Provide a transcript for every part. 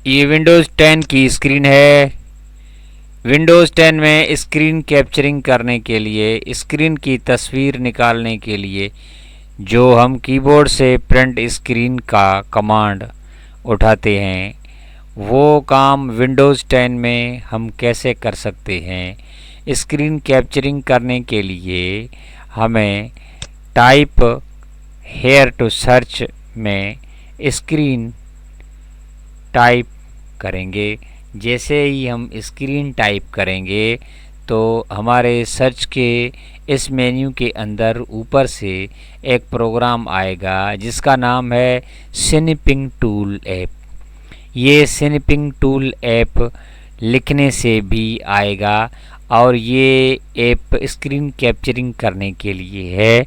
ये विंडोज़ 10 की स्क्रीन है। विंडोज़ 10 में स्क्रीन कैप्चरिंग करने के लिए, स्क्रीन की तस्वीर निकालने के लिए जो हम कीबोर्ड से प्रिंट स्क्रीन का कमांड उठाते हैं, वो काम विंडोज़ 10 में हम कैसे कर सकते हैं। स्क्रीन कैप्चरिंग करने के लिए हमें टाइप हेयर टू सर्च में स्क्रीन टाइप करेंगे। जैसे ही हम स्क्रीन टाइप करेंगे तो हमारे सर्च के इस मेन्यू के अंदर ऊपर से एक प्रोग्राम आएगा जिसका नाम है स्निपिंग टूल ऐप। ये स्निपिंग टूल ऐप लिखने से भी आएगा और ये ऐप स्क्रीन कैप्चरिंग करने के लिए है।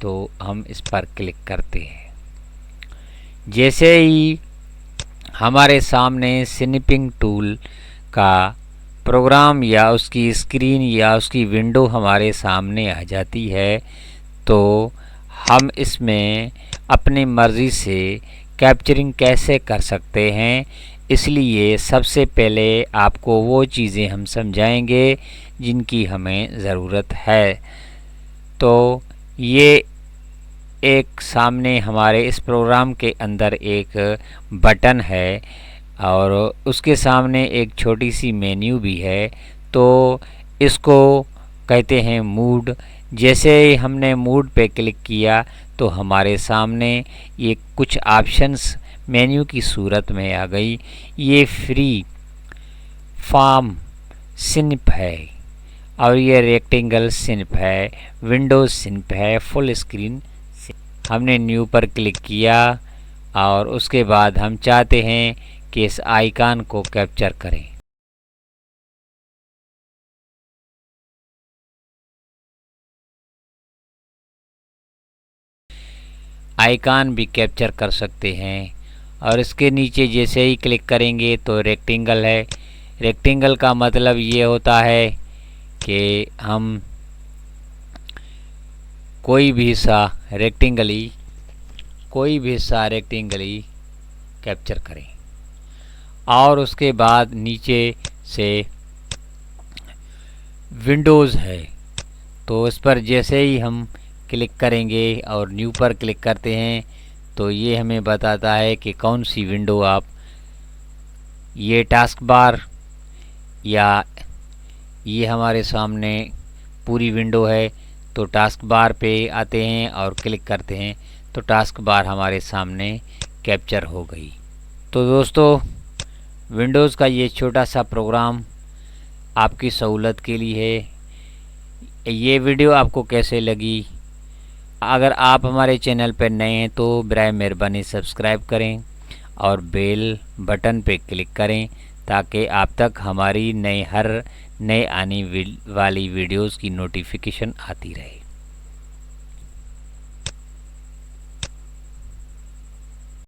तो हम इस पर क्लिक करते हैं। जैसे ही हमारे सामने स्निपिंग टूल का प्रोग्राम या उसकी स्क्रीन या उसकी विंडो हमारे सामने आ जाती है, तो हम इसमें अपनी मर्ज़ी से कैप्चरिंग कैसे कर सकते हैं। इसलिए सबसे पहले आपको वो चीज़ें हम समझाएंगे जिनकी हमें ज़रूरत है। तो ये एक सामने हमारे इस प्रोग्राम के अंदर एक बटन है और उसके सामने एक छोटी सी मेन्यू भी है। तो इसको कहते हैं मूड। जैसे ही हमने मूड पे क्लिक किया तो हमारे सामने ये कुछ ऑप्शंस मेन्यू की सूरत में आ गई। ये फ्री फॉर्म स्निप है और ये रेक्टेंगल स्निप है, विंडोज़ स्निप है, फुल स्क्रीन। हमने न्यू पर क्लिक किया और उसके बाद हम चाहते हैं कि इस आइकन को कैप्चर करें। आइकन भी कैप्चर कर सकते हैं और इसके नीचे जैसे ही क्लिक करेंगे तो रेक्टेंगल है। रेक्टेंगल का मतलब ये होता है कि हम कोई भी हिस्सा रेक्टेंगली कैप्चर करें। और उसके बाद नीचे से विंडोज़ है, तो इस पर जैसे ही हम क्लिक करेंगे और न्यू पर क्लिक करते हैं तो ये हमें बताता है कि कौन सी विंडो आप, ये टास्क बार या ये हमारे सामने पूरी विंडो है। तो टास्क बार पे आते हैं और क्लिक करते हैं तो टास्क बार हमारे सामने कैप्चर हो गई। तो दोस्तों, विंडोज़ का ये छोटा सा प्रोग्राम आपकी सहूलत के लिए है। ये वीडियो आपको कैसे लगी? अगर आप हमारे चैनल पर नए हैं तो बराए मेहरबानी सब्सक्राइब करें और बेल बटन पे क्लिक करें ताकि आप तक हमारी हर नए आने वाली वीडियोज़ की नोटिफिकेशन आती रहे।